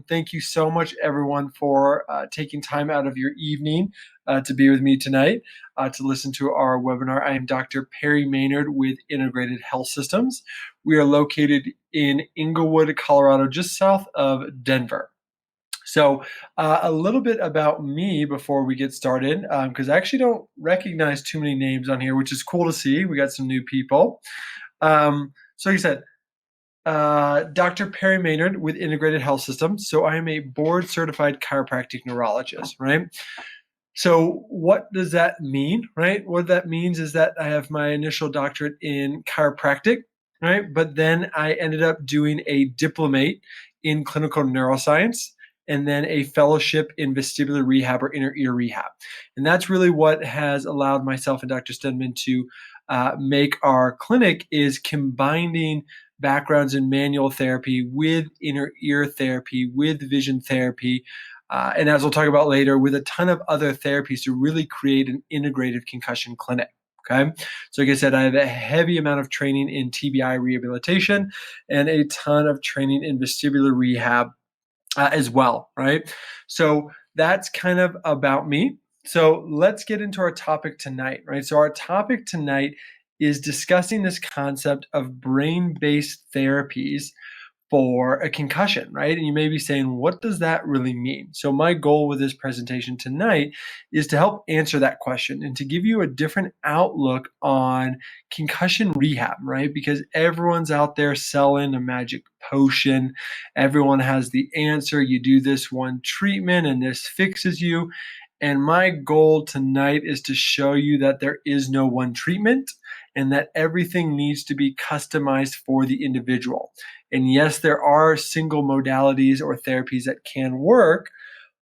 Thank you so much, everyone, for taking time out of your evening to be with me tonight to listen to our webinar. I am Dr. Perry Maynard with Integrated Health Systems. We are located in Inglewood, Colorado, just south of Denver. So a little bit about me before we get started, because I actually don't recognize too many names on here, which is cool to see. We got some new people. So like I said, Dr. Perry Maynard with Integrated Health Systems. So I am a board certified chiropractic neurologist, right? So what does that mean, right? What that means is that I have my initial doctorate in chiropractic, right? But then I ended up doing a diplomate in clinical neuroscience and then a fellowship in vestibular rehab or inner ear rehab. And that's really what has allowed myself and Dr. Stedman to make our clinic is combining backgrounds in manual therapy with inner ear therapy, with vision therapy, and as we'll talk about later, with a ton of other therapies to really create an integrative concussion clinic. Okay. So like I said, I have a heavy amount of training in TBI rehabilitation and a ton of training in vestibular rehab as well, right? So that's kind of about me. So let's get into our topic tonight, right? So our topic tonight is discussing this concept of brain-based therapies for a concussion, right? And you may be saying, what does that really mean? So my goal with this presentation tonight is to help answer that question and to give you a different outlook on concussion rehab, right? Because everyone's out there selling a magic potion. Everyone has the answer. You do this one treatment and this fixes you. And my goal tonight is to show you that there is no one treatment and that everything needs to be customized for the individual. And yes, there are single modalities or therapies that can work,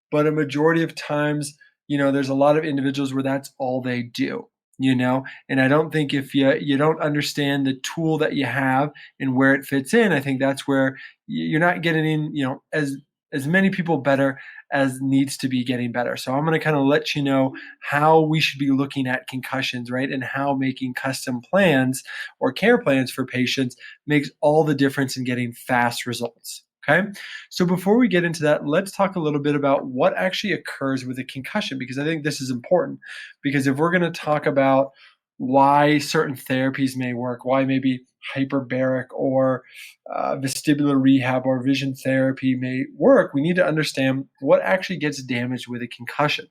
but a majority of times, there's a lot of individuals where that's all they do, and I don't think if you don't understand the tool that you have and where it fits in, I think that's where you're not getting in, as many people better as needs to be getting better. So I'm going to kind of let you know how we should be looking at concussions, right? And how making custom plans or care plans for patients makes all the difference in getting fast results. Okay. So before we get into that, let's talk a little bit about what actually occurs with a concussion, because I think this is important. Because if we're going to talk about why certain therapies may work, why maybe hyperbaric or vestibular rehab or vision therapy may work, we need to understand what actually gets damaged with a concussion.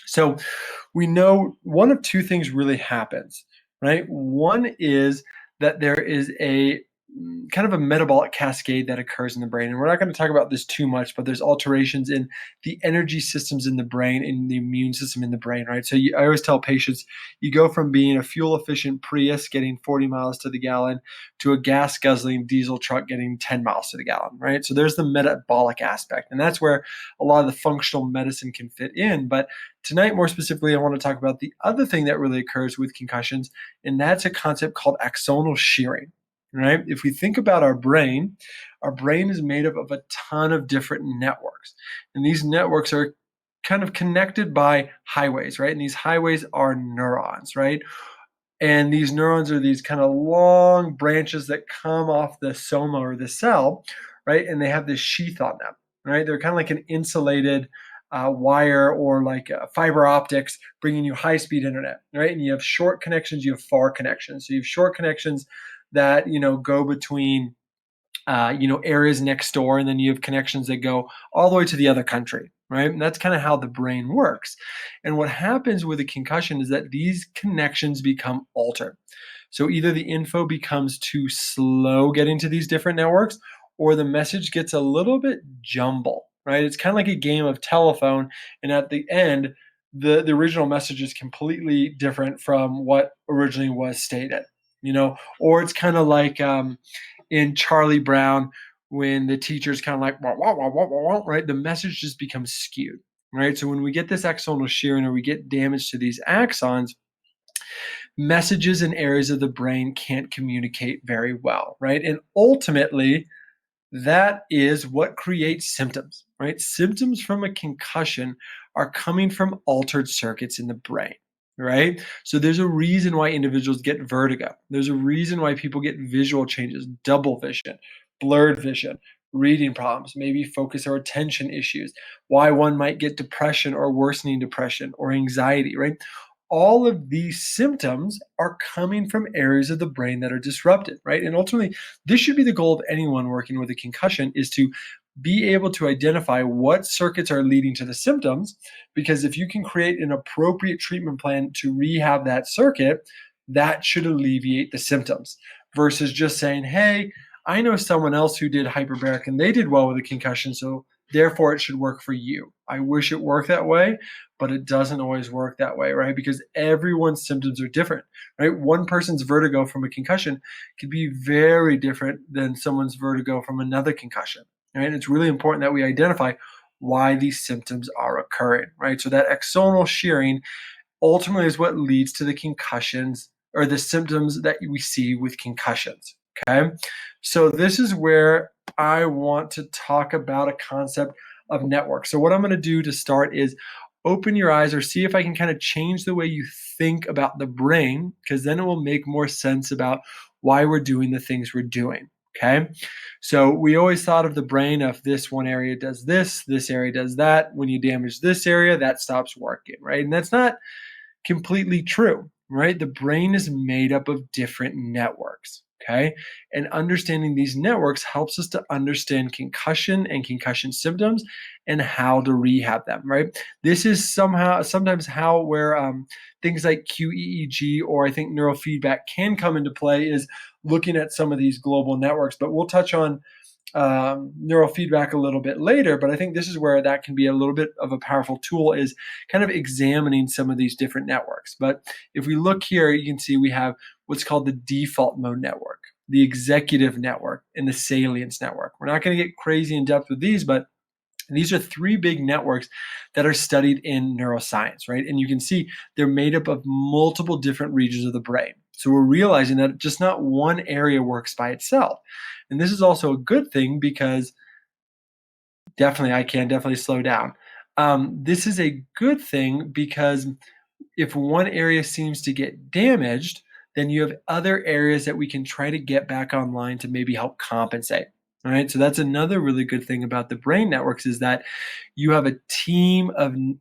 So we know one of two things really happens, right? One is that there is a kind of a metabolic cascade that occurs in the brain. And we're not going to talk about this too much, but there's alterations in the energy systems in the brain and the immune system in the brain, right? So I always tell patients, you go from being a fuel-efficient Prius getting 40 miles to the gallon to a gas-guzzling diesel truck getting 10 miles to the gallon, right? So there's the metabolic aspect. And that's where a lot of the functional medicine can fit in. But tonight, more specifically, I want to talk about the other thing that really occurs with concussions, and that's a concept called axonal shearing. Right? If we think about our brain is made up of a ton of different networks. And these networks are kind of connected by highways, right? And these highways are neurons, right? And these neurons are these kind of long branches that come off the soma or the cell, right? And they have this sheath on them, right? They're kind of like an insulated wire or like fiber optics bringing you high-speed internet, right? And you have short connections, you have far connections. So you have short connections that go between areas next door, and then you have connections that go all the way to the other country, right? And that's kind of how the brain works. And what happens with a concussion is that these connections become altered. So either the info becomes too slow getting to these different networks, or the message gets a little bit jumbled, right? It's kind of like a game of telephone, and at the end, the original message is completely different from what originally was stated. Or it's kind of like in Charlie Brown when the teacher's kind of like, wah, wah, wah, wah, wah, wah, right? The message just becomes skewed, right? So when we get this axonal shearing or we get damage to these axons, messages in areas of the brain can't communicate very well, right? And ultimately, that is what creates symptoms, right? Symptoms from a concussion are coming from altered circuits in the brain. Right? So there's a reason why individuals get vertigo. There's a reason why people get visual changes, double vision, blurred vision, reading problems, maybe focus or attention issues, why one might get depression or worsening depression or anxiety, right? All of these symptoms are coming from areas of the brain that are disrupted, right? And ultimately, this should be the goal of anyone working with a concussion is to be able to identify what circuits are leading to the symptoms, because if you can create an appropriate treatment plan to rehab that circuit, that should alleviate the symptoms versus just saying, hey, I know someone else who did hyperbaric and they did well with a concussion, so therefore it should work for you. I wish it worked that way, but it doesn't always work that way, right? Because everyone's symptoms are different, right? One person's vertigo from a concussion could be very different than someone's vertigo from another concussion, right? And it's really important that we identify why these symptoms are occurring, right? So that axonal shearing ultimately is what leads to the concussions or the symptoms that we see with concussions. Okay. So this is where I want to talk about a concept of network. So what I'm going to do to start is open your eyes or see if I can kind of change the way you think about the brain, because then it will make more sense about why we're doing the things we're doing. Okay. So we always thought of the brain of this one area does this area does that. When you damage this area, that stops working, right? And that's not completely true, right? The brain is made up of different networks, okay? And understanding these networks helps us to understand concussion and concussion symptoms and how to rehab them, right? This is sometimes how where things like QEEG or I think neurofeedback can come into play is looking at some of these global networks, but we'll touch on neurofeedback a little bit later, but I think this is where that can be a little bit of a powerful tool is kind of examining some of these different networks. But if we look here, you can see we have what's called the default mode network, the executive network, and the salience network. We're not going to get crazy in depth with these, but these are three big networks that are studied in neuroscience, right? And you can see they're made up of multiple different regions of the brain. So we're realizing that just not one area works by itself. And this is also a good thing because I can definitely slow down. This is a good thing because if one area seems to get damaged, then you have other areas that we can try to get back online to maybe help compensate. All right, so that's another really good thing about the brain networks is that you have a team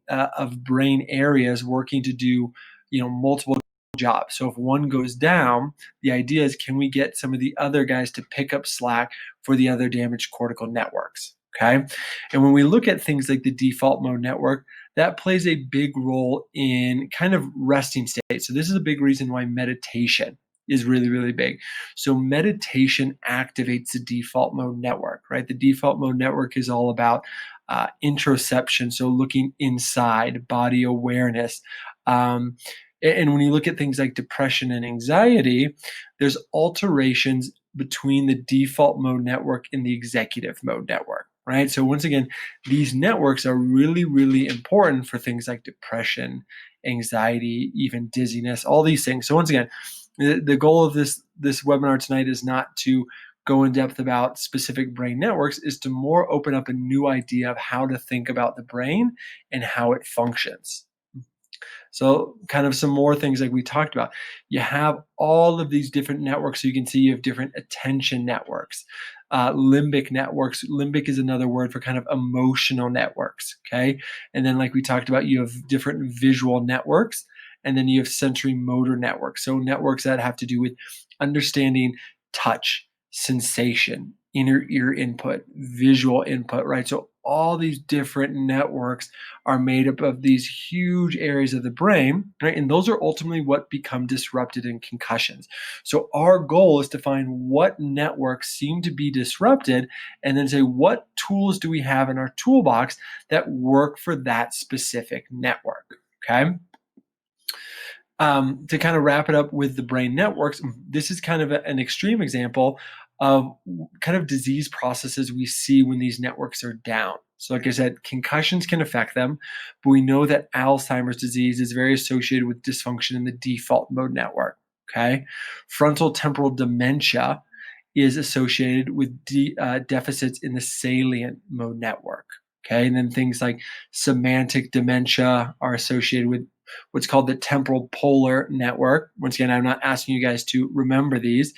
of brain areas working to do, multiple jobs. So if one goes down, the idea is can we get some of the other guys to pick up slack for the other damaged cortical networks? Okay, and when we look at things like the default mode network, that plays a big role in kind of resting state. So this is a big reason why meditation is really, really big. So meditation activates the default mode network, right? The default mode network is all about introception, so looking inside, body awareness. And when you look at things like depression and anxiety, there's alterations between the default mode network and the executive mode network, right? So once again, these networks are really, really important for things like depression, anxiety, even dizziness, all these things. So once again, the goal of this webinar tonight is not to go in depth about specific brain networks, is to more open up a new idea of how to think about the brain and how it functions. So kind of some more things like we talked about. You have all of these different networks. So you can see you have different attention networks, limbic networks. Limbic is another word for kind of emotional networks, okay? And then like we talked about, you have different visual networks, and then you have sensory motor networks. So networks that have to do with understanding touch, sensation, inner ear input, visual input, right? So all these different networks are made up of these huge areas of the brain, right? And those are ultimately what become disrupted in concussions. So our goal is to find what networks seem to be disrupted and then say, what tools do we have in our toolbox that work for that specific network, okay? To kind of wrap it up with the brain networks, this is kind of an extreme example of kind of disease processes we see when these networks are down. So like I said, concussions can affect them, but we know that Alzheimer's disease is very associated with dysfunction in the default mode network, okay? Frontal temporal dementia is associated with deficits in the salient mode network, okay? And then things like semantic dementia are associated with what's called the temporal polar network. Once again, I'm not asking you guys to remember these,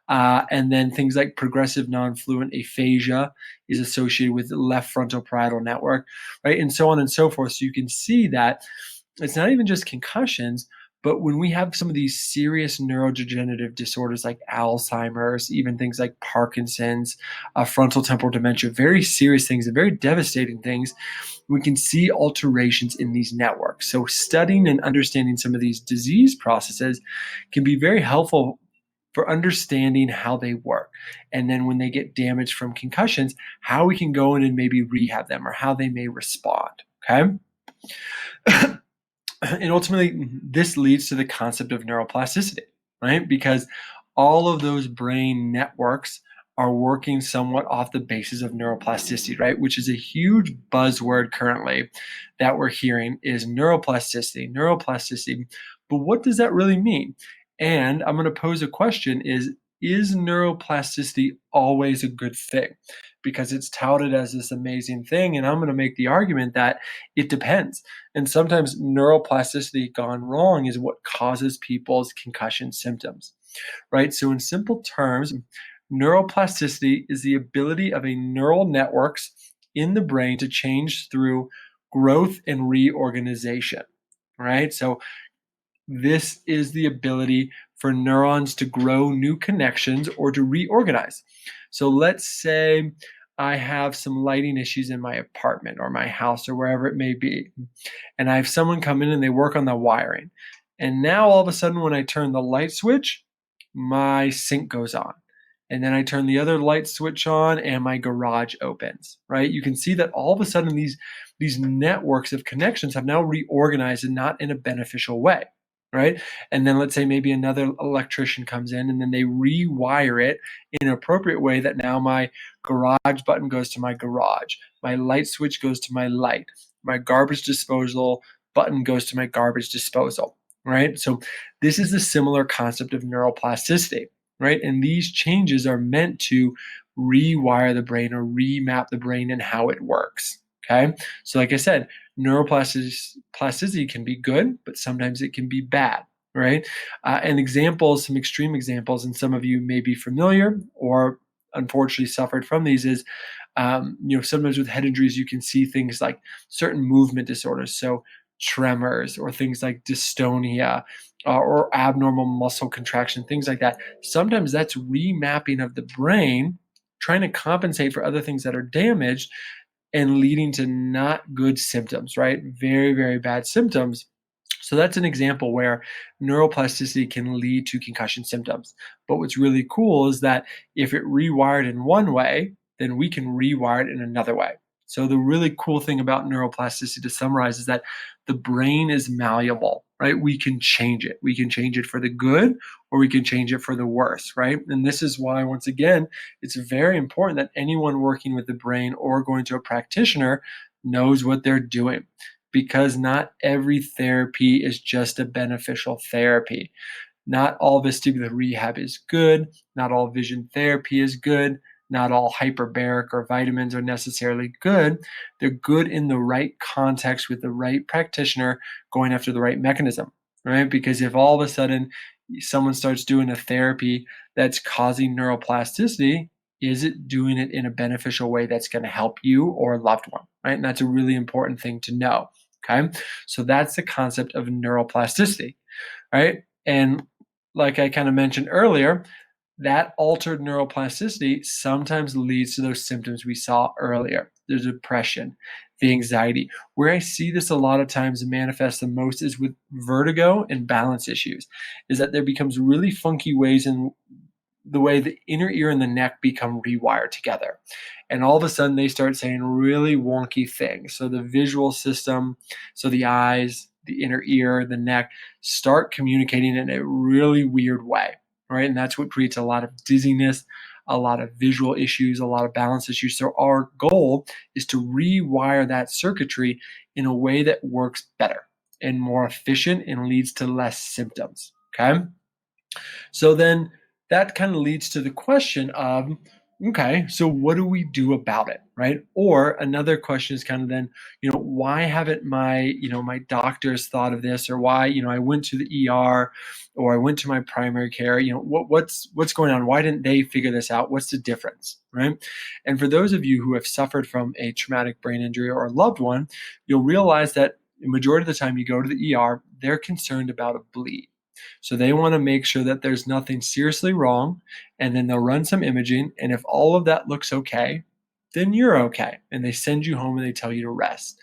And then things like progressive non-fluent aphasia is associated with the left frontal parietal network, right? And so on and so forth. So you can see that it's not even just concussions, but when we have some of these serious neurodegenerative disorders like Alzheimer's, even things like Parkinson's, frontal temporal dementia, very serious things and very devastating things, we can see alterations in these networks. So studying and understanding some of these disease processes can be very helpful for understanding how they work. And then when they get damaged from concussions, how we can go in and maybe rehab them or how they may respond. Okay. And ultimately, this leads to the concept of neuroplasticity, right? Because all of those brain networks are working somewhat off the basis of neuroplasticity, right? Which is a huge buzzword currently that we're hearing is neuroplasticity, neuroplasticity. But what does that really mean? And I'm going to pose a question is neuroplasticity always a good thing? Because it's touted as this amazing thing. And I'm going to make the argument that it depends. And sometimes neuroplasticity gone wrong is what causes people's concussion symptoms, right? So in simple terms, neuroplasticity is the ability of a neural networks in the brain to change through growth and reorganization, right? So this is the ability for neurons to grow new connections or to reorganize. So let's say I have some lighting issues in my apartment or my house or wherever it may be, and I have someone come in and they work on the wiring. And now all of a sudden when I turn the light switch, my sink goes on. And then I turn the other light switch on and my garage opens, right? You can see that all of a sudden these networks of connections have now reorganized and not in a beneficial way, right? And then let's say maybe another electrician comes in and then they rewire it in an appropriate way that now my garage button goes to my garage, my light switch goes to my light, my garbage disposal button goes to my garbage disposal, right? So this is the similar concept of neuroplasticity, right? And these changes are meant to rewire the brain or remap the brain and how it works. Okay. So, like I said, neuroplasticity can be good, but sometimes it can be bad, right? And examples, some extreme examples, and some of you may be familiar or unfortunately suffered from these is, sometimes with head injuries, you can see things like certain movement disorders. So, tremors or things like dystonia or abnormal muscle contraction, things like that. Sometimes that's remapping of the brain, trying to compensate for other things that are damaged and leading to not good symptoms, right? Very, very bad symptoms. So that's an example where neuroplasticity can lead to concussion symptoms. But what's really cool is that if it rewired in one way, then we can rewire it in another way. So the really cool thing about neuroplasticity, to summarize, is that the brain is malleable, right? We can change it. We can change it for the good or we can change it for the worse, right? And this is why, once again, it's very important that anyone working with the brain or going to a practitioner knows what they're doing, because not every therapy is just a beneficial therapy. Not all vestibular rehab is good. Not all vision therapy is good. Not all hyperbaric or vitamins are necessarily good. They're good in the right context with the right practitioner going after the right mechanism, right? Because if all of a sudden someone starts doing a therapy that's causing neuroplasticity, is it doing it in a beneficial way that's going to help you or a loved one, right? And that's a really important thing to know, okay? So that's the concept of neuroplasticity, right? And like I kind of mentioned earlier, that altered neuroplasticity sometimes leads to those symptoms we saw earlier, the depression, the anxiety. Where I see this a lot of times manifest the most is with vertigo and balance issues, is that there becomes really funky ways in the way the inner ear and the neck become rewired together. And all of a sudden they start saying really wonky things. So the visual system, so the eyes, the inner ear, the neck start communicating in a really weird way, right? And that's what creates a lot of dizziness, a lot of visual issues, a lot of balance issues. So our goal is to rewire that circuitry in a way that works better and more efficient and leads to less symptoms, okay? So then that kind of leads to the question of, Okay, so what do we do about it, right? Or another question is kind of then, why haven't my doctors thought of this, or why, I went to the ER, or I went to my primary care, what's going on? Why didn't they figure this out? What's the difference, right? And for those of you who have suffered from a traumatic brain injury or a loved one, you'll realize that the majority of the time you go to the ER, they're concerned about a bleed. So they want to make sure that there's nothing seriously wrong, and then they'll run some imaging. And if all of that looks okay, then you're okay. And they send you home and they tell you to rest.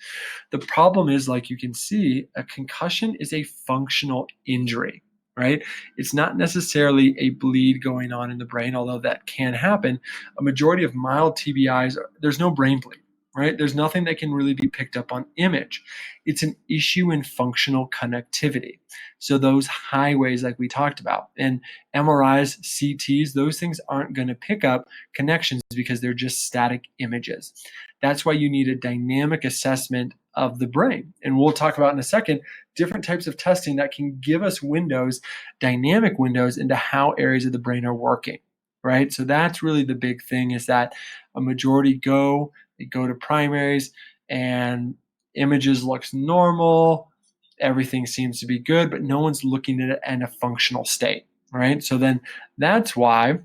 The problem is, like you can see, a concussion is a functional injury, right? It's not necessarily a bleed going on in the brain, although that can happen. A majority of mild TBIs, there's no brain bleed, right? There's nothing that can really be picked up on image. It's an issue in functional connectivity. So those highways, like we talked about, and MRIs, CTs, those things aren't going to pick up connections because they're just static images. That's why you need a dynamic assessment of the brain. And we'll talk about in a second different types of testing that can give us windows, dynamic windows into how areas of the brain are working, right? So that's really the big thing, is that a majority they go to primaries and images looks normal, everything seems to be good, but no one's looking at it in a functional state, right? So then that's why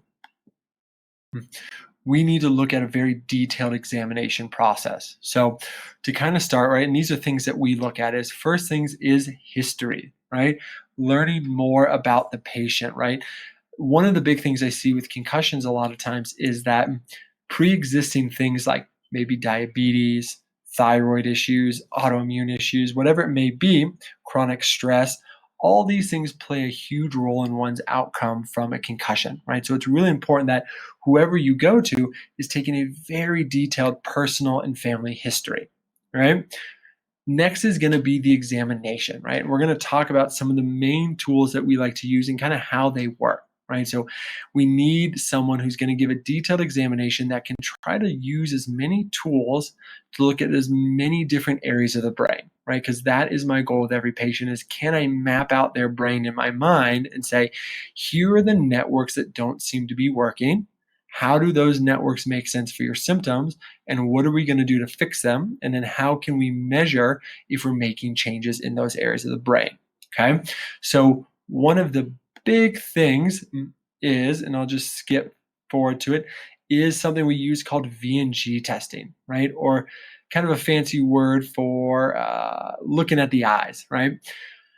we need to look at a very detailed examination process. So to kind of start, right, and these are things that we look at, is first things is history, right? Learning more about the patient, right? One of the big things I see with concussions a lot of times is that pre-existing things like maybe diabetes, thyroid issues, autoimmune issues, whatever it may be, chronic stress, all these things play a huge role in one's outcome from a concussion, right? So it's really important that whoever you go to is taking a very detailed personal and family history, right? Next is going to be the examination, right? And we're going to talk about some of the main tools that we like to use and kind of how they work, right? So we need someone who's going to give a detailed examination that can try to use as many tools to look at as many different areas of the brain, right? Because that is my goal with every patient, is can I map out their brain in my mind and say, here are the networks that don't seem to be working. How do those networks make sense for your symptoms? And what are we going to do to fix them? And then how can we measure if we're making changes in those areas of the brain? Okay. So one of the big things is, and I'll just skip forward to it, is something we use called VNG testing, right? Or kind of a fancy word for looking at the eyes, right?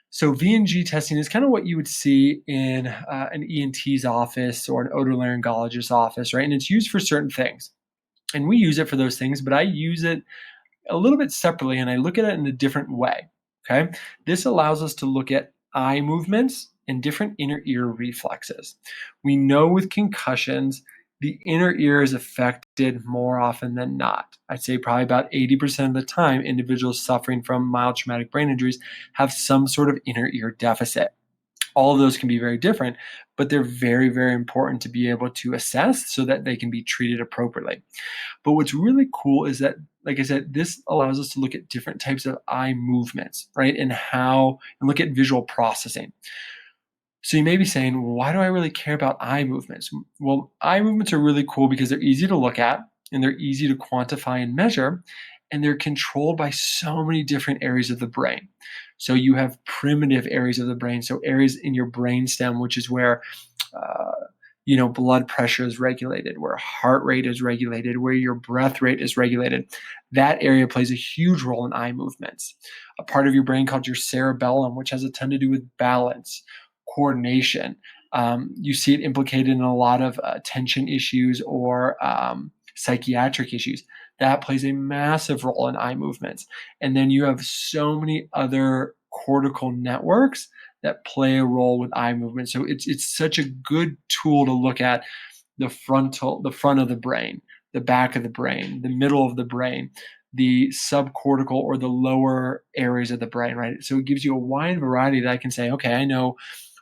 So VNG testing is kind of what you would see in an ENT's office or an otolaryngologist's office, right? And it's used for certain things. And we use it for those things, but I use it a little bit separately, and I look at it in a different way, okay? This allows us to look at eye movements and different inner ear reflexes. We know with concussions, the inner ear is affected more often than not. I'd say probably about 80% of the time, individuals suffering from mild traumatic brain injuries have some sort of inner ear deficit. All of those can be very different, but they're very, very important to be able to assess so that they can be treated appropriately. But what's really cool is that, like I said, this allows us to look at different types of eye movements, right? And look at visual processing. So you may be saying, well, why do I really care about eye movements? Well, eye movements are really cool because they're easy to look at and they're easy to quantify and measure, and they're controlled by so many different areas of the brain. So you have primitive areas of the brain, so areas in your brainstem, which is where blood pressure is regulated, where heart rate is regulated, where your breath rate is regulated. That area plays a huge role in eye movements. A part of your brain called your cerebellum, which has a ton to do with balance, coordination. You see it implicated in a lot of attention issues or psychiatric issues. That plays a massive role in eye movements. And then you have so many other cortical networks that play a role with eye movement. So it's such a good tool to look at the front of the brain, the back of the brain, the middle of the brain, the subcortical or the lower areas of the brain, right? So it gives you a wide variety that I can say, okay, I know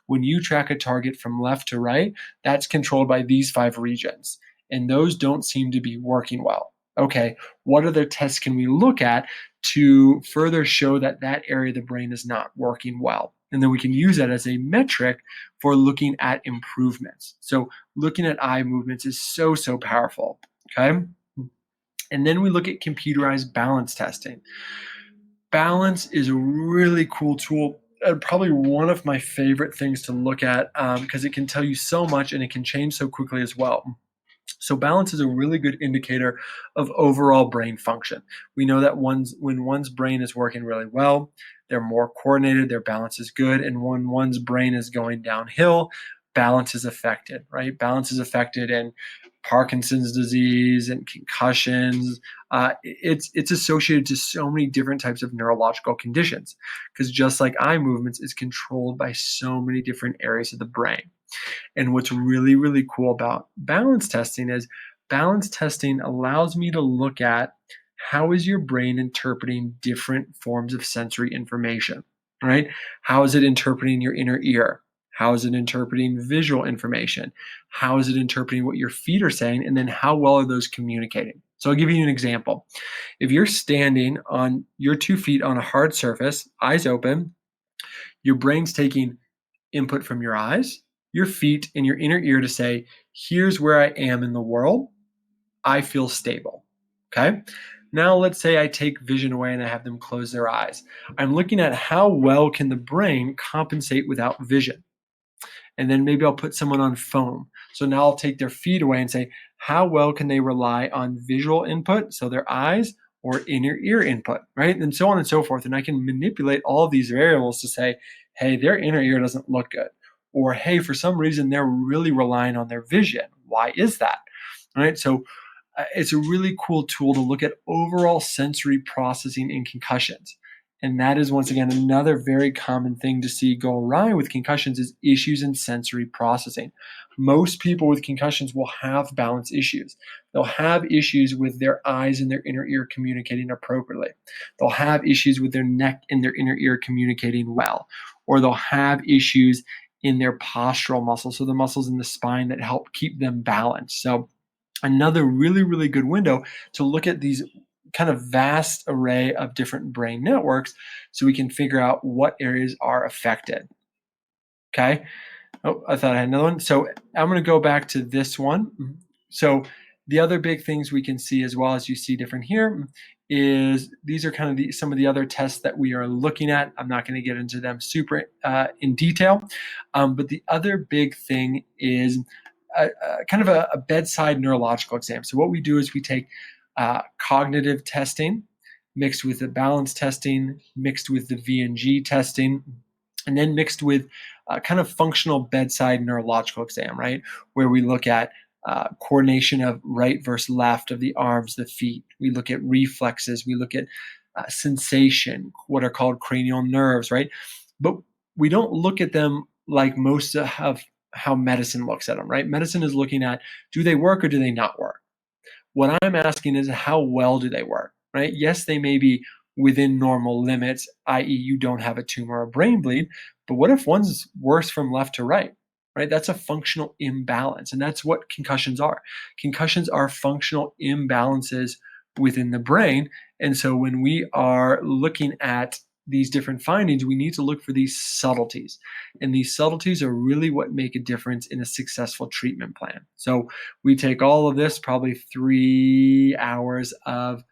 when you track a target from left to right, that's controlled by these 5 regions, and those don't seem to be working well. Okay, what other tests can we look at to further show that that area of the brain is not working well? And then we can use that as a metric for looking at improvements. So looking at eye movements is so, so powerful, okay? And then we look at computerized balance testing. Balance is a really cool tool, probably one of my favorite things to look at because it can tell you so much and it can change so quickly as well. So balance is a really good indicator of overall brain function. We know that when one's brain is working really well, they're more coordinated, their balance is good, and when one's brain is going downhill, balance is affected, right? Balance is affected in Parkinson's disease and concussions. It's associated to so many different types of neurological conditions because just like eye movements is controlled by so many different areas of the brain. And what's really, really cool about balance testing is balance testing allows me to look at how is your brain interpreting different forms of sensory information, right? How is it interpreting your inner ear? How is it interpreting visual information? How is it interpreting what your feet are saying? And then how well are those communicating? So I'll give you an example. If you're standing on your 2 feet on a hard surface, eyes open, your brain's taking input from your eyes, your feet, and your inner ear to say, here's where I am in the world. I feel stable. Okay. Now let's say I take vision away and I have them close their eyes. I'm looking at how well can the brain compensate without vision. And then maybe I'll put someone on foam. So now I'll take their feet away and say, how well can they rely on visual input, so their eyes, or inner ear input, right? And so on and so forth. And I can manipulate all of these variables to say, hey, their inner ear doesn't look good. Or, hey, for some reason, they're really relying on their vision. Why is that? All right. So it's a really cool tool to look at overall sensory processing in concussions. And that is, once again, another very common thing to see go awry with concussions is issues in sensory processing. Most people with concussions will have balance issues. They'll have issues with their eyes and their inner ear communicating appropriately. They'll have issues with their neck and their inner ear communicating well. Or they'll have issues in their postural muscles, so the muscles in the spine that help keep them balanced. So another really, really good window to look at these kind of vast array of different brain networks so we can figure out what areas are affected. Okay. Oh, I thought I had another one. So I'm going to go back to this one. So the other big things we can see as well, as you see different here, is these are kind of some of the other tests that we are looking at. I'm not going to get into them super in detail, but the other big thing is kind of a bedside neurological exam. So what we do is we take cognitive testing mixed with the balance testing, mixed with the VNG testing, and then mixed with kind of functional bedside neurological exam, right? Where we look at coordination of right versus left of the arms, the feet. We look at reflexes. We look at sensation, what are called cranial nerves, right? But we don't look at them like most of how medicine looks at them, right? Medicine is looking at, do they work or do they not work? What I'm asking is, how well do they work, right? Yes, they may be within normal limits, i.e. you don't have a tumor or brain bleed, but what if one's worse from left to right? Right? That's a functional imbalance. And that's what concussions are. Concussions are functional imbalances within the brain. And so when we are looking at these different findings, we need to look for these subtleties. And these subtleties are really what make a difference in a successful treatment plan. So we take all of this, probably 3 hours of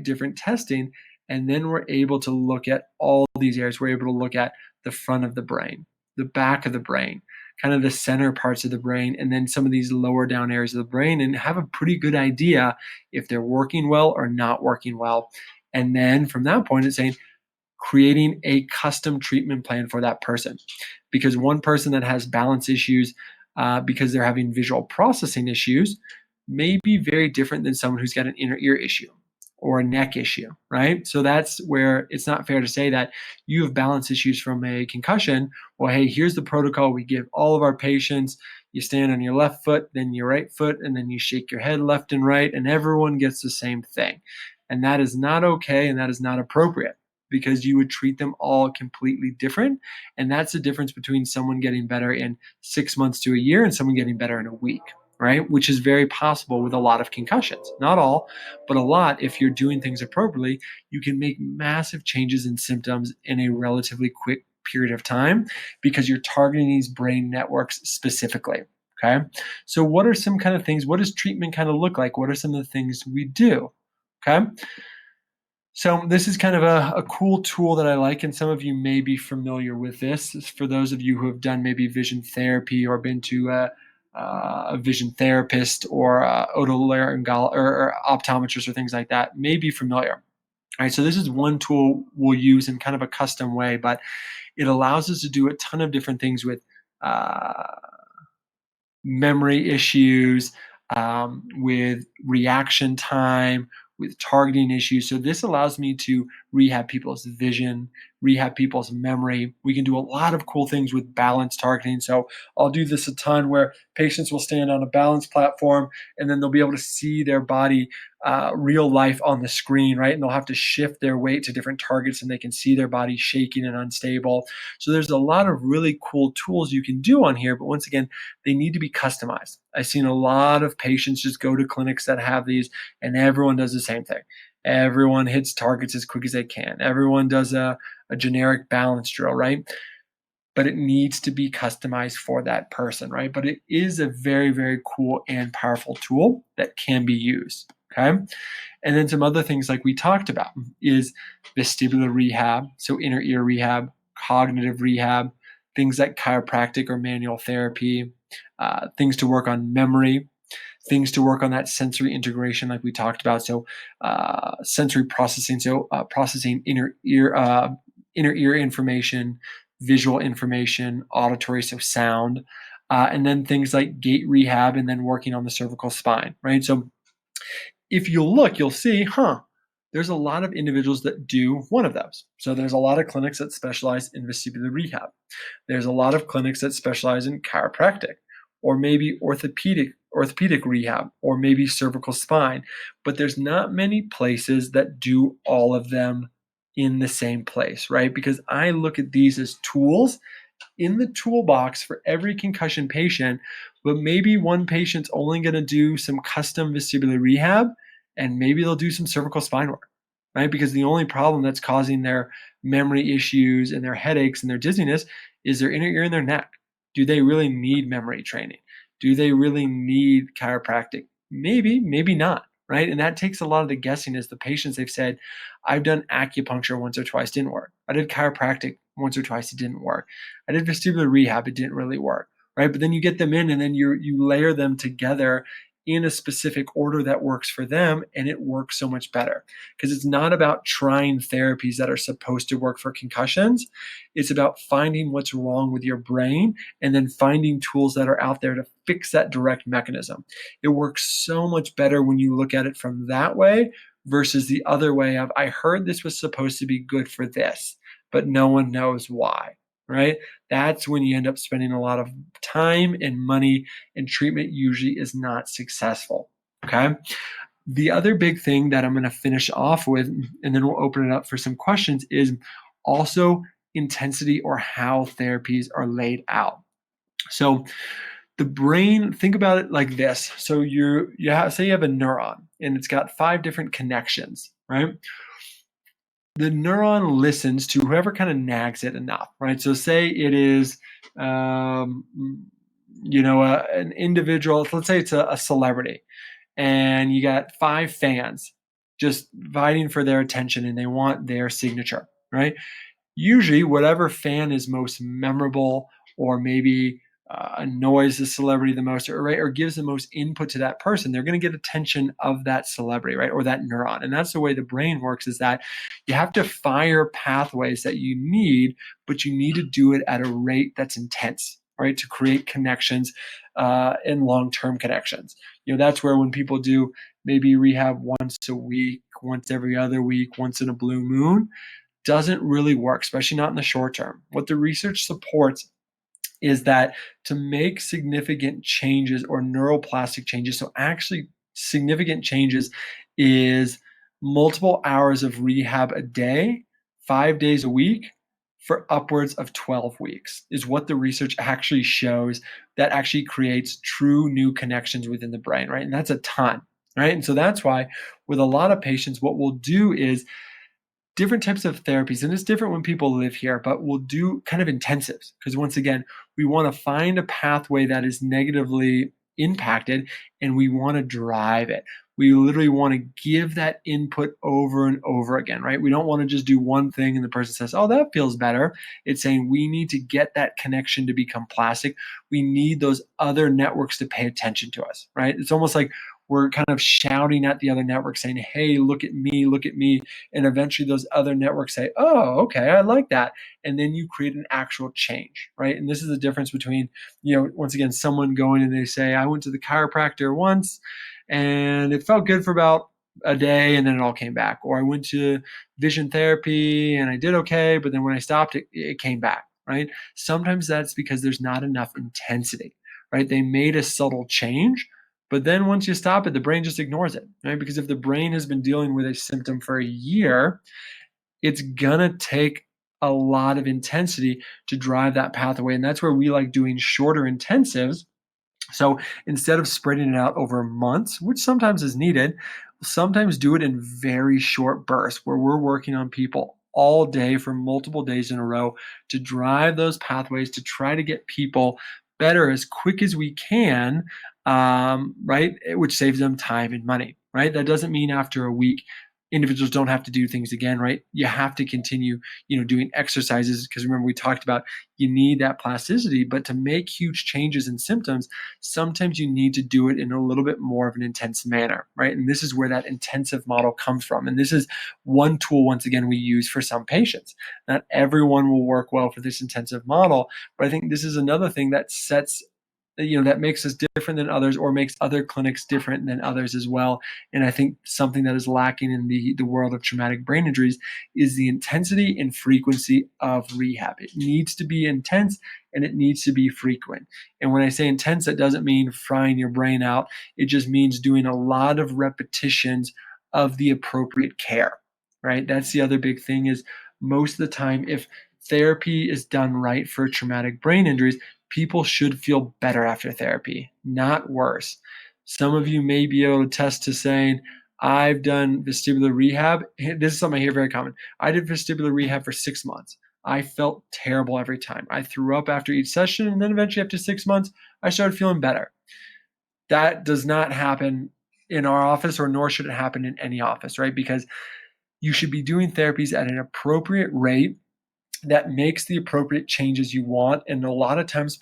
different testing, and then we're able to look at all these areas. We're able to look at the front of the brain, the back of the brain, kind of the center parts of the brain, and then some of these lower down areas of the brain, and have a pretty good idea if they're working well or not working well. And then from that point, it's saying, creating a custom treatment plan for that person. Because one person that has balance issues because they're having visual processing issues may be very different than someone who's got an inner ear issue or a neck issue, right? So that's where it's not fair to say that you have balance issues from a concussion. Well, hey, here's the protocol we give all of our patients. You stand on your left foot, then your right foot, and then you shake your head left and right, and everyone gets the same thing. And that is not okay, and that is not appropriate, because you would treat them all completely different. And that's the difference between someone getting better in 6 months to a year and someone getting better in a week, right? Which is very possible with a lot of concussions. Not all, but a lot. If you're doing things appropriately, you can make massive changes in symptoms in a relatively quick period of time because you're targeting these brain networks specifically. Okay. So what are some kind of things? What does treatment kind of look like? What are some of the things we do? Okay. So this is kind of a cool tool that I like, and some of you may be familiar with this. For those of you who have done maybe vision therapy or been to a vision therapist or otolaryngologist or optometrist or things like that, may be familiar. All right, so this is one tool we'll use in kind of a custom way, but it allows us to do a ton of different things with memory issues, with reaction time, with targeting issues. So this allows me to rehab people's vision, rehab people's memory. We can do a lot of cool things with balance targeting. So I'll do this a ton where patients will stand on a balance platform and then they'll be able to see their body real life on the screen, right? And they'll have to shift their weight to different targets and they can see their body shaking and unstable. So there's a lot of really cool tools you can do on here, but once again, they need to be customized. I've seen a lot of patients just go to clinics that have these and everyone does the same thing. Everyone hits targets as quick as they can. Everyone does a generic balance drill, right? But it needs to be customized for that person, right? But it is a very, very cool and powerful tool that can be used, okay? And then some other things like we talked about is vestibular rehab, so inner ear rehab, cognitive rehab, things like chiropractic or manual therapy, things to work on memory, things to work on that sensory integration like we talked about. So sensory processing, so processing inner ear information, visual information, auditory, so sound, and then things like gait rehab, and then working on the cervical spine, right? So if you look, you'll see, there's a lot of individuals that do one of those. So there's a lot of clinics that specialize in vestibular rehab. There's a lot of clinics that specialize in chiropractic, or maybe orthopedic rehab, or maybe cervical spine. But there's not many places that do all of them in the same place, right? Because I look at these as tools in the toolbox for every concussion patient, but maybe one patient's only going to do some custom vestibular rehab and maybe they'll do some cervical spine work, right? Because the only problem that's causing their memory issues and their headaches and their dizziness is their inner ear and their neck. Do they really need memory training? Do they really need chiropractic? Maybe, maybe not, right? And that takes a lot of the guessing as the patients, they've said, I've done acupuncture once or twice, didn't work. I did chiropractic once or twice, it didn't work. I did vestibular rehab, it didn't really work, right? But then you get them in and then you layer them together in a specific order that works for them, and it works so much better. Because it's not about trying therapies that are supposed to work for concussions. It's about finding what's wrong with your brain and then finding tools that are out there to fix that direct mechanism. It works so much better when you look at it from that way versus the other way of, I heard this was supposed to be good for this, but no one knows why, right? That's when you end up spending a lot of time and money, and treatment usually is not successful, okay? The other big thing that I'm going to finish off with, and then we'll open it up for some questions, is also intensity or how therapies are laid out. So the brain, think about it like this. So say you have a neuron and it's got 5 different connections, right? The neuron listens to whoever kind of nags it enough, right? So say it is, an individual, let's say it's a celebrity, and you got 5 fans just vying for their attention and they want their signature, right? Usually whatever fan is most memorable or maybe annoys the celebrity the most, or gives the most input to that person, they're going to get attention of that celebrity, right? Or that neuron. And that's the way the brain works, is that you have to fire pathways that you need, but you need to do it at a rate that's intense, right? To create connections and long-term connections. That's where when people do maybe rehab once a week, once every other week, once in a blue moon, doesn't really work, especially not in the short term. What the research supports is that to make significant changes or neuroplastic changes, so actually significant changes, is multiple hours of rehab a day, 5 days a week, for upwards of 12 weeks, is what the research actually shows that actually creates true new connections within the brain, right? And that's a ton, right? And so that's why with a lot of patients, what we'll do is different types of therapies, and it's different when people live here, but we'll do kind of intensives because once again, we want to find a pathway that is negatively impacted and we want to drive it. We literally want to give that input over and over again, right? We don't want to just do one thing and the person says, oh, that feels better. It's saying we need to get that connection to become plastic. We need those other networks to pay attention to us, right? It's almost like we're kind of shouting at the other network saying, hey, look at me, look at me. And eventually those other networks say, oh, okay, I like that. And then you create an actual change, right? And this is the difference between, once again, someone going and they say, I went to the chiropractor once and it felt good for about a day and then it all came back. Or I went to vision therapy and I did okay, but then when I stopped, it came back, right? Sometimes that's because there's not enough intensity, right? They made a subtle change, but then once you stop it, the brain just ignores it, right? Because if the brain has been dealing with a symptom for a year, it's gonna take a lot of intensity to drive that pathway. And that's where we like doing shorter intensives. So instead of spreading it out over months, which sometimes is needed, sometimes do it in very short bursts where we're working on people all day for multiple days in a row to drive those pathways to try to get people better as quick as we can, right? Which saves them time and money, right? That doesn't mean after a week individuals don't have to do things again, right? You have to continue, doing exercises because remember we talked about you need that plasticity, but to make huge changes in symptoms, sometimes you need to do it in a little bit more of an intense manner, right? And this is where that intensive model comes from. And this is one tool, once again, we use for some patients. Not everyone will work well for this intensive model, but I think this is another thing that that makes us different than others or makes other clinics different than others as well. And I think something that is lacking in the world of traumatic brain injuries is the intensity and frequency of rehab. It needs to be intense and it needs to be frequent. And when I say intense, that doesn't mean frying your brain out. It just means doing a lot of repetitions of the appropriate care, right? That's the other big thing is most of the time, if therapy is done right for traumatic brain injuries, people should feel better after therapy, not worse. Some of you may be able to attest to saying, I've done vestibular rehab. This is something I hear very common. I did vestibular rehab for 6 months. I felt terrible every time. I threw up after each session, and then eventually after 6 months, I started feeling better. That does not happen in our office, or nor should it happen in any office, right? Because you should be doing therapies at an appropriate rate that makes the appropriate changes you want. And a lot of times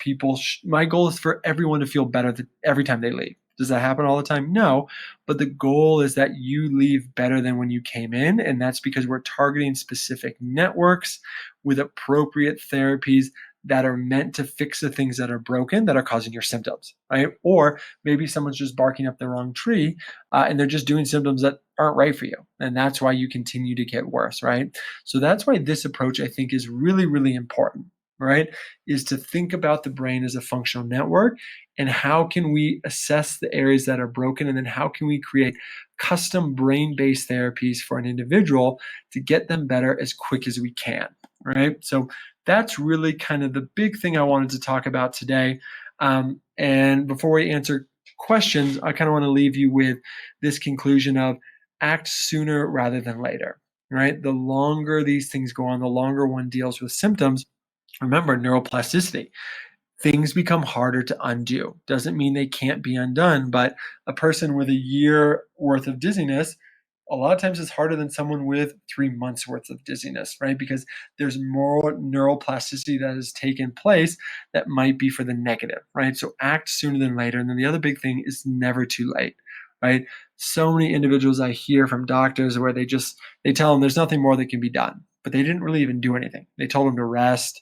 my goal is for everyone to feel better every time they leave. Does that happen all the time? No, but the goal is that you leave better than when you came in. And that's because we're targeting specific networks with appropriate therapies that are meant to fix the things that are broken that are causing your symptoms, right? Or maybe someone's just barking up the wrong tree and they're just doing symptoms that aren't right for you. And that's why you continue to get worse, right? So that's why this approach, I think, is really, really important, right? Is to think about the brain as a functional network and how can we assess the areas that are broken and then how can we create custom brain-based therapies for an individual to get them better as quick as we can, right? So that's really kind of the big thing I wanted to talk about today. And before we answer questions, I kind of want to leave you with this conclusion of act sooner rather than later, right? The longer these things go on, the longer one deals with symptoms. Remember, neuroplasticity. Things become harder to undo. Doesn't mean they can't be undone, but a person with a year worth of dizziness, a lot of times it's harder than someone with 3 months worth of dizziness, right? Because there's more neuroplasticity that has taken place that might be for the negative, right? So act sooner than later. And then the other big thing is never too late, right? So many individuals I hear from doctors where they tell them there's nothing more that can be done, but they didn't really even do anything. They told them to rest.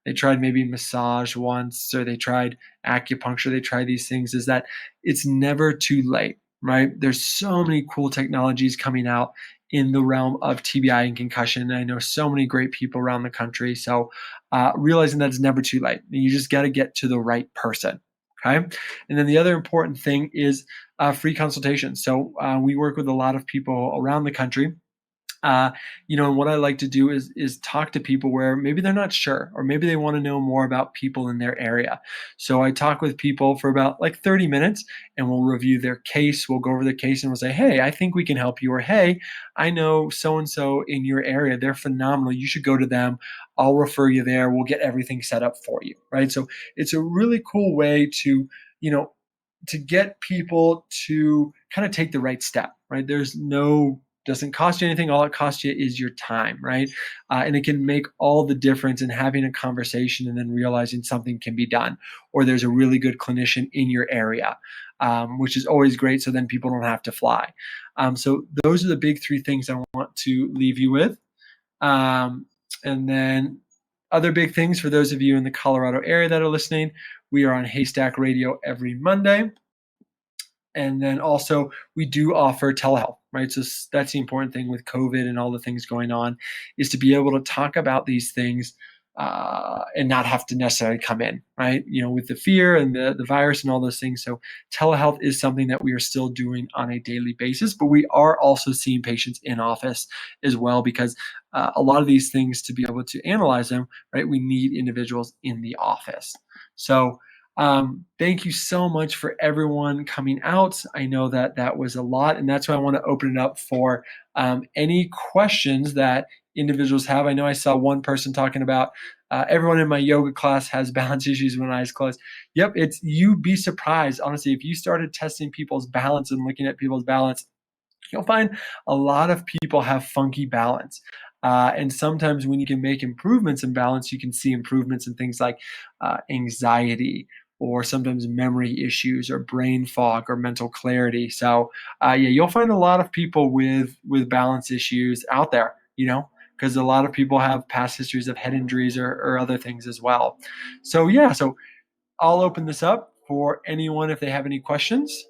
They tried maybe massage once, or they tried acupuncture. They tried these things. Is that it's never too late, right? There's so many cool technologies coming out in the realm of TBI and concussion. And I know so many great people around the country. So realizing that it's never too late. And you just got to get to the right person. Okay. And then the other important thing is free consultation. So we work with a lot of people around the country And what I like to do is talk to people where maybe they're not sure, or maybe they want to know more about people in their area. So I talk with people for about like 30 minutes, and we'll review their case. We'll go over the case and we'll say, hey, I think we can help you, or hey, I know so and so in your area. They're phenomenal. You should go to them. I'll refer you there. We'll get everything set up for you. Right. So it's a really cool way you know, to get people to kind of take the right step, right? Doesn't cost you anything. All it costs you is your time, right? And it can make all the difference in having a conversation and then realizing something can be done, or there's a really good clinician in your area, which is always great. So then people don't have to fly. So those are the big three things I want to leave you with. And then other big things for those of you in the Colorado area that are listening, we are on Haystack Radio every Monday. And then also we do offer telehealth, right? So that's the important thing with COVID and all the things going on, is to be able to talk about these things and not have to necessarily come in, right? With the fear and the virus and all those things. So telehealth is something that we are still doing on a daily basis, but we are also seeing patients in office as well, because a lot of these things, to be able to analyze them, right, we need individuals in the office. So thank you so much for everyone coming out. I know that was a lot, and that's why I want to open it up for any questions that individuals have. I know I saw one person talking about everyone in my yoga class has balance issues when eyes closed. Yep, you'd be surprised, honestly, if you started testing people's balance and looking at people's balance, you'll find a lot of people have funky balance. And sometimes when you can make improvements in balance, you can see improvements in things like anxiety, or sometimes memory issues, or brain fog, or mental clarity. So you'll find a lot of people with balance issues out there, because a lot of people have past histories of head injuries or other things as well. So I'll open this up for anyone if they have any questions.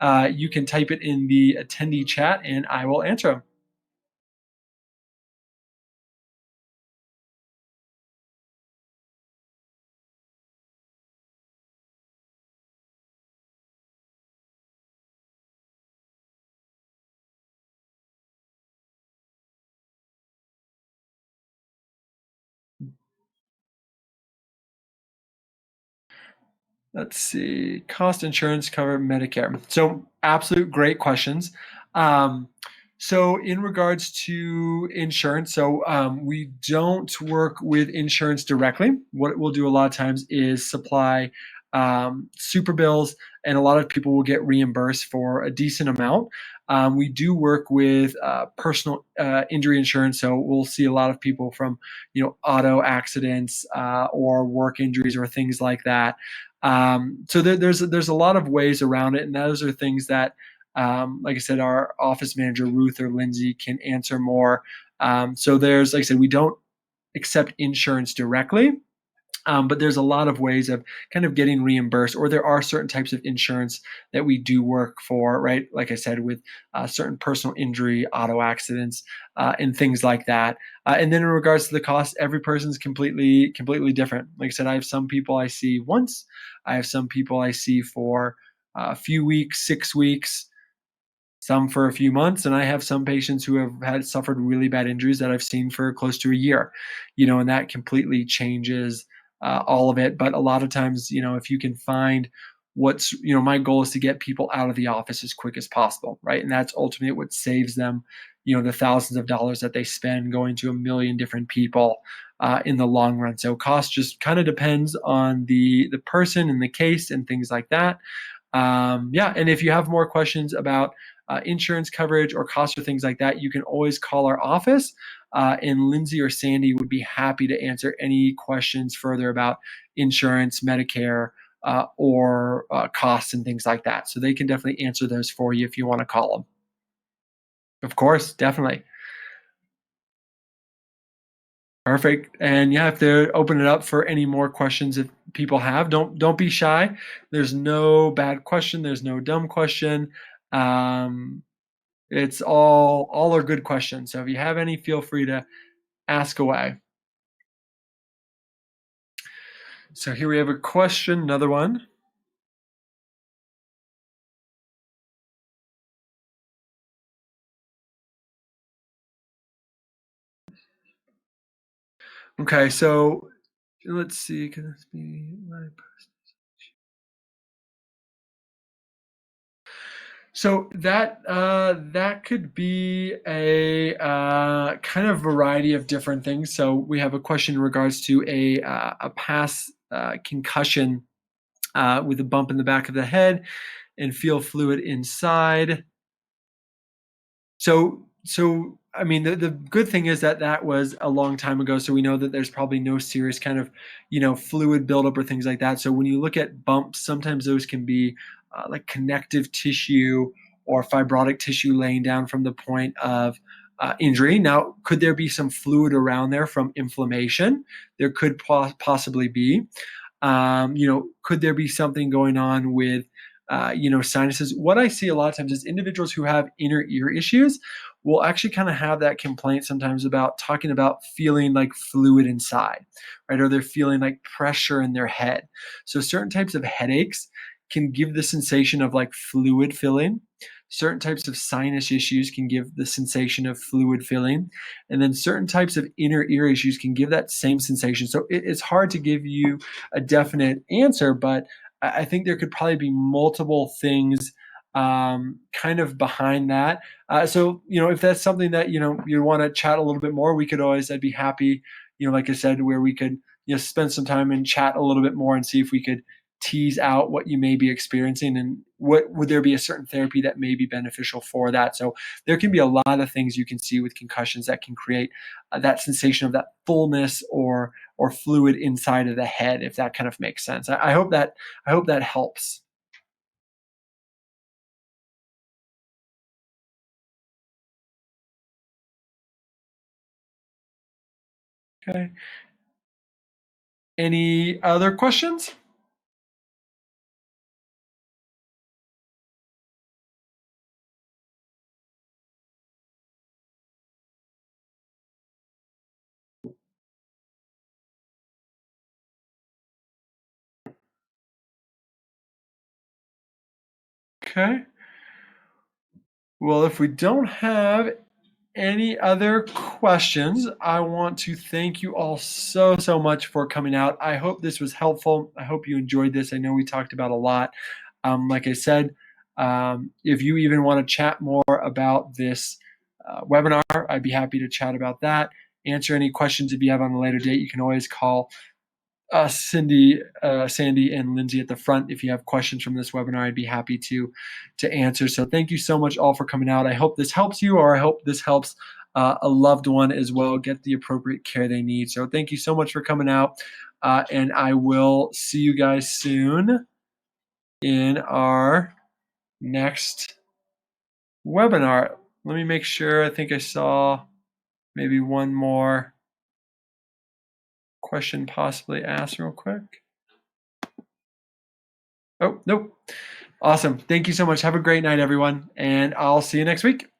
You can type it in the attendee chat and I will answer them. Let's see. Cost, insurance, cover, Medicare. So absolute great questions. So in regards to insurance, we don't work with insurance directly. What we'll do a lot of times is supply super bills, and a lot of people will get reimbursed for a decent amount. We do work with personal injury insurance, so we'll see a lot of people from auto accidents or work injuries or things like that. So there's a lot of ways around it, and those are things that, like I said, our office manager Ruth or Lindsay can answer more. So there's, like I said, we don't accept insurance directly. But there's a lot of ways of kind of getting reimbursed, or there are certain types of insurance that we do work for, right? Like I said, with certain personal injury, auto accidents, and things like that. And then in regards to the cost, every person's completely different. Like I said, I have some people I see once. I have some people I see for a few weeks, 6 weeks, some for a few months, and I have some patients who have suffered really bad injuries that I've seen for close to a year, and that completely changes all of it. But a lot of times, if you can find my goal is to get people out of the office as quick as possible, right? And that's ultimately what saves them, the thousands of dollars that they spend going to a million different people in the long run. So cost just kind of depends on the person and the case and things like that. And if you have more questions about insurance coverage or costs or things like that, you can always call our office, and Lindsay or Sandy would be happy to answer any questions further about insurance, Medicare, or costs and things like that. So they can definitely answer those for you if you want to call them. Of course, definitely. Perfect. And you have to open it up for any more questions if people have. Don't be shy. There's no bad question. There's no dumb question. It's all are good questions. So if you have any, feel free to ask away. So here we have a question, another one. Okay, so let's see. Can this be my So that could be a kind of variety of different things. So we have a question in regards to a past concussion with a bump in the back of the head and feel fluid inside. So I mean, the good thing is that that was a long time ago, so we know that there's probably no serious kind of, fluid buildup or things like that. So when you look at bumps, sometimes those can be like connective tissue or fibrotic tissue laying down from the point of injury. Now, could there be some fluid around there from inflammation? There could possibly be. Could there be something going on with, sinuses? What I see a lot of times is individuals who have inner ear issues will actually kind of have that complaint sometimes about talking about feeling like fluid inside, right? Or they're feeling like pressure in their head. So certain types of headaches can give the sensation of like fluid filling. Certain types of sinus issues can give the sensation of fluid filling. And then certain types of inner ear issues can give that same sensation. So it's hard to give you a definite answer, but I think there could probably be multiple things kind of behind that. So if that's something that you want to chat a little bit more, we could always. I'd be happy. Like I said, where we could spend some time and chat a little bit more and see if we could tease out what you may be experiencing and what would there be a certain therapy that may be beneficial for that. So there can be a lot of things you can see with concussions that can create that sensation of that fullness or fluid inside of the head, if that kind of makes sense. I hope that helps. Okay. Any other questions? Okay. Well, if we don't have any other questions, I want to thank you all so, so much for coming out. I hope this was helpful. I hope you enjoyed this. I know we talked about a lot. Like I said, if you even want to chat more about this webinar, I'd be happy to chat about that. Answer any questions if you have on a later date. You can always call Cindy, Sandy, and Lindsay at the front. If you have questions from this webinar, I'd be happy to answer. So thank you so much all for coming out. I hope this helps you, or I hope this helps a loved one as well get the appropriate care they need. So thank you so much for coming out, and I will see you guys soon in our next webinar. Let me make sure. I think I saw maybe one more question possibly asked real quick. Oh, nope. Awesome. Thank you so much. Have a great night, everyone, and I'll see you next week.